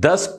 10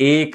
1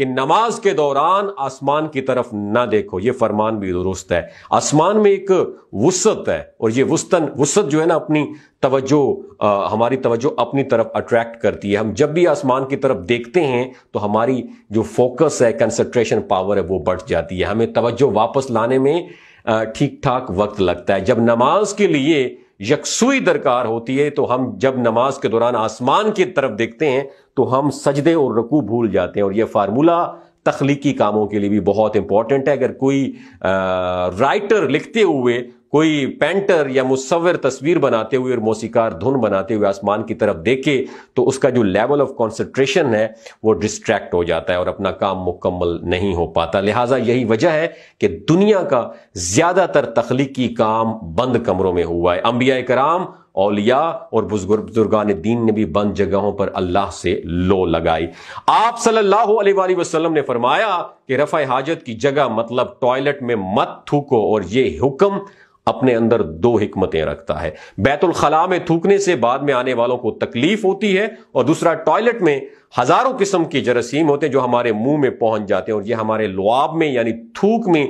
کہ نماز کے دوران آسمان کی طرف نہ دیکھو، یہ فرمان بھی درست ہے۔ آسمان میں ایک وسعت ہے، اور یہ وسعت جو ہے نا اپنی توجہ ہماری توجہ اپنی طرف اٹریکٹ کرتی ہے۔ ہم جب بھی آسمان کی طرف دیکھتے ہیں تو ہماری جو فوکس ہے، کنسنٹریشن پاور ہے، وہ بڑھ جاتی ہے، ہمیں توجہ واپس لانے میں ٹھیک ٹھاک وقت لگتا ہے۔ جب نماز کے لیے یکسوئی درکار ہوتی ہے تو ہم جب نماز کے دوران آسمان کی طرف دیکھتے ہیں تو ہم سجدے اور رکوع بھول جاتے ہیں، اور یہ فارمولہ تخلیقی کاموں کے لیے بھی بہت امپورٹنٹ ہے۔ اگر کوئی رائٹر لکھتے ہوئے، کوئی پینٹر یا مصور تصویر بناتے ہوئے اور موسیقار دھن بناتے ہوئے آسمان کی طرف دیکھے تو اس کا جو لیول آف کنسنٹریشن ہے وہ ڈسٹریکٹ ہو جاتا ہے اور اپنا کام مکمل نہیں ہو پاتا۔ لہٰذا یہی وجہ ہے کہ دنیا کا زیادہ تر تخلیقی کام بند کمروں میں ہوا ہے۔ انبیاء کرام، اولیاء اور بزرگان دین نے بھی بند جگہوں پر اللہ سے لو لگائی۔ آپ صلی اللہ علیہ وآلہ وسلم نے فرمایا کہ رفع حاجت کی جگہ مطلب ٹوائلٹ میں مت تھوکو، اور یہ حکم اپنے اندر دو حکمتیں رکھتا ہے۔ بیت الخلاء میں تھوکنے سے بعد میں آنے والوں کو تکلیف ہوتی ہے، اور دوسرا ٹوائلٹ میں ہزاروں قسم کی جراثیم ہوتے ہیں جو ہمارے منہ میں پہنچ جاتے ہیں، اور یہ ہمارے لعاب میں یعنی تھوک میں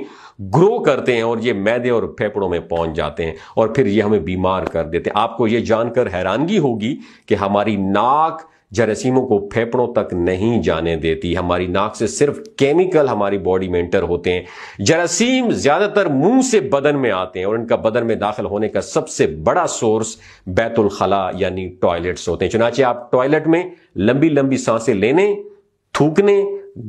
گرو کرتے ہیں، اور یہ معدے اور پھیپڑوں میں پہنچ جاتے ہیں، اور پھر یہ ہمیں بیمار کر دیتے ہیں۔ آپ کو یہ جان کر حیرانگی ہوگی کہ ہماری ناک جراثیموں کو پھیپڑوں تک نہیں جانے دیتی۔ ہماری ناک سے صرف کیمیکل ہماری باڈی میں انٹر ہوتے ہیں۔ جراثیم زیادہ تر منہ سے بدن میں آتے ہیں، اور ان کا بدن میں داخل ہونے کا سب سے بڑا سورس بیت الخلاء یعنی ٹوائلٹس ہوتے ہیں۔ چنانچہ آپ ٹوائلٹ میں لمبی لمبی سانسیں لینے، تھوکنے،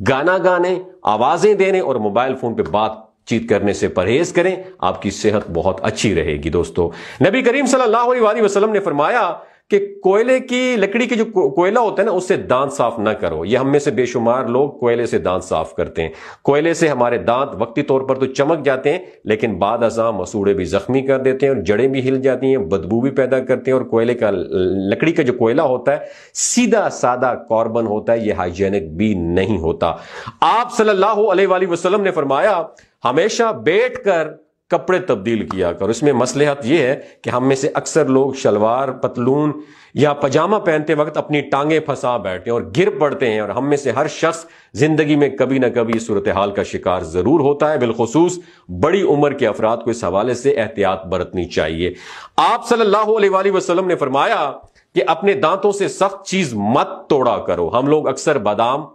گانا گانے، آوازیں دینے اور موبائل فون پہ بات چیت کرنے سے پرہیز کریں، آپ کی صحت بہت اچھی رہے گی۔ دوستو، نبی کریم صلی اللہ علیہ وآلہ وسلم نے فرمایا کہ کوئلے کی لکڑی کی جو کوئلہ ہوتا ہے نا، اس سے دانت صاف نہ کرو۔ یہ ہم میں سے بے شمار لوگ کوئلے سے دانت صاف کرتے ہیں۔ کوئلے سے ہمارے دانت وقتی طور پر تو چمک جاتے ہیں، لیکن بعد ازاں مسوڑے بھی زخمی کر دیتے ہیں، اور جڑیں بھی ہل جاتی ہیں، بدبو بھی پیدا کرتے ہیں۔ اور کوئلے کا لکڑی کا جو کوئلہ ہوتا ہے سیدھا سادہ کاربن ہوتا ہے، یہ ہائیجینک بھی نہیں ہوتا۔ آپ صلی اللہ علیہ وآلہ وسلم نے فرمایا ہمیشہ بیٹھ کر کپڑے تبدیل کیا کر۔ اس میں مصلحت یہ ہے کہ ہم میں سے اکثر لوگ شلوار، پتلون یا پجامہ پہنتے وقت اپنی ٹانگیں پھنسا بیٹھتے ہیں اور گر پڑتے ہیں، اور ہم میں سے ہر شخص زندگی میں کبھی نہ کبھی صورتحال کا شکار ضرور ہوتا ہے۔ بالخصوص بڑی عمر کے افراد کو اس حوالے سے احتیاط برتنی چاہیے۔ آپ صلی اللہ علیہ وآلہ وسلم نے فرمایا کہ اپنے دانتوں سے سخت چیز مت توڑا کرو۔ ہم لوگ اکثر بادام،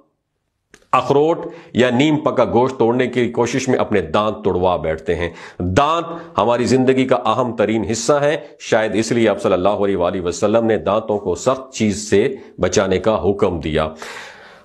اخروٹ یا نیم پکا گوشت توڑنے کی کوشش میں اپنے دانت توڑوا بیٹھتے ہیں۔ دانت ہماری زندگی کا اہم ترین حصہ ہے، شاید اس لیے آپ صلی اللہ علیہ وآلہ وسلم نے دانتوں کو سخت چیز سے بچانے کا حکم دیا۔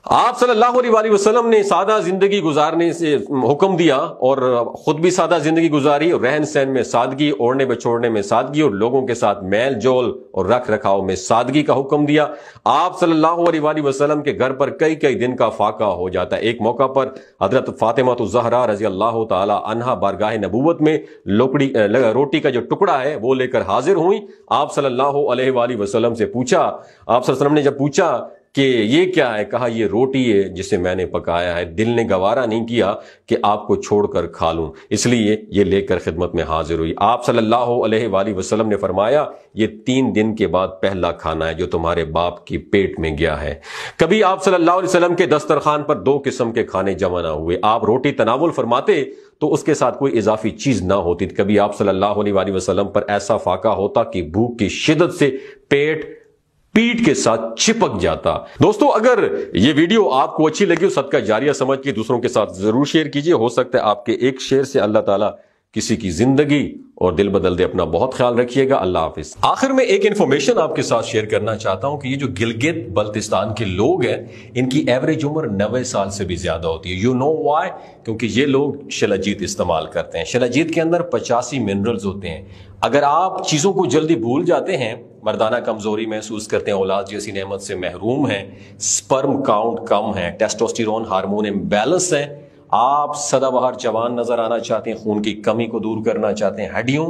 آپ صلی اللہ علیہ وآلہ وسلم نے سادہ زندگی گزارنے سے حکم دیا، اور خود بھی سادہ زندگی گزاری، اور رہن سہن میں سادگی، اوڑھنے بچوڑنے میں سادگی، اور لوگوں کے ساتھ میل جول اور رکھ رکھاؤ میں سادگی کا حکم دیا۔ آپ صلی اللہ علیہ وآلہ وسلم کے گھر پر کئی دن کا فاقہ ہو جاتا ہے۔ ایک موقع پر حضرت فاطمہ الزہرا رضی اللہ تعالی عنہا بارگاہ نبوت میں روٹی کا جو ٹکڑا ہے وہ لے کر حاضر ہوئیں۔ آپ صلی اللہ علیہ وآلہ وسلم سے پوچھا، آپ صلی اللہ علیہ وسلم نے جب پوچھا کہ یہ کیا ہے، کہا یہ روٹی ہے جسے میں نے پکایا ہے، دل نے گوارا نہیں کیا کہ آپ کو چھوڑ کر کھا لوں، اس لیے یہ لے کر خدمت میں حاضر ہوئی۔ آپ صلی اللہ علیہ وآلہ وسلم نے فرمایا یہ 3 دن کے بعد پہلا کھانا ہے جو تمہارے باپ کی پیٹ میں گیا ہے۔ کبھی آپ صلی اللہ علیہ وسلم کے دسترخوان پر 2 قسم کے کھانے جمع نہ ہوئے۔ آپ روٹی تناول فرماتے تو اس کے ساتھ کوئی اضافی چیز نہ ہوتی۔ کبھی آپ صلی اللہ علیہ وآلہ وسلم پر ایسا فاقہ ہوتا کہ بھوک کی شدت سے پیٹ کے ساتھ چپک جاتا۔ دوستو، اگر یہ ویڈیو آپ کو اچھی لگی ہو، صدقہ جاریہ سمجھ کے دوسروں کے ساتھ ضرور شیئر کیجئے۔ ہو سکتا ہے آپ کے ایک شیئر سے اللہ تعالیٰ کسی کی زندگی اور دل بدل دے۔ اپنا بہت خیال رکھیے گا۔ اللہ حافظ۔ آخر میں ایک انفارمیشن آپ کے ساتھ شیئر کرنا چاہتا ہوں کہ یہ جو گلگت بلتستان کے لوگ ہیں، ان کی ایوریج عمر 90 سال سے بھی زیادہ ہوتی ہے۔ You know why? کیونکہ یہ لوگ شلاجیت استعمال کرتے ہیں۔ شلاجیت کے اندر 85 منرلز ہوتے ہیں۔ اگر آپ چیزوں کو جلدی بھول جاتے ہیں، مردانہ کمزوری محسوس کرتے ہیں، اولاد جیسی نعمت سے محروم ہیں، سپرم کاؤنٹ کم ہے، ٹیسٹوسٹیرون ہارمون امبیلنس ہے، آپ سدا بہار جوان نظر آنا چاہتے ہیں، خون کی کمی کو دور کرنا چاہتے ہیں، ہڈیوں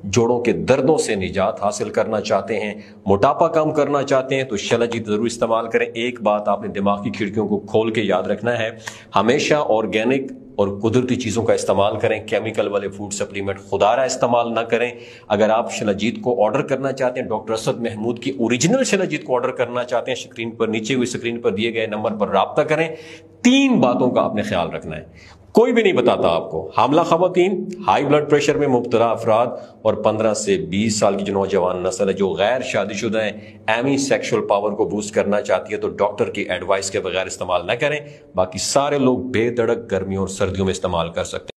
جوڑوں کے دردوں سے نجات حاصل کرنا چاہتے ہیں، موٹاپا کم کرنا چاہتے ہیں، تو شلاجیت ضرور استعمال کریں۔ ایک بات آپ نے دماغ کی کھڑکیوں کو کھول کے یاد رکھنا ہے، ہمیشہ آرگینک اور قدرتی چیزوں کا استعمال کریں، کیمیکل والے فوڈ سپلیمنٹ خدا رہا استعمال نہ کریں۔ اگر آپ شلاجیت کو آرڈر کرنا چاہتے ہیں، ڈاکٹر اسد محمود کی اوریجنل شلاجیت کو آرڈر کرنا چاہتے ہیں، نیچے ہوئی سکرین پر دیے گئے نمبر پر رابطہ کریں۔ 3 باتوں کا آپ نے خیال رکھنا ہے، کوئی بھی نہیں بتاتا آپ کو۔ حاملہ خواتین، ہائی بلڈ پریشر میں مبتلا افراد، اور 15 سے 20 سال کی جو نوجوان نسل ہے جو غیر شادی شدہ ہیں، ایمی سیکشول پاور کو بوسٹ کرنا چاہتی ہے تو ڈاکٹر کی ایڈوائس کے بغیر استعمال نہ کریں۔ باقی سارے لوگ بے دھڑک گرمیوں اور سردیوں میں استعمال کر سکتے ہیں۔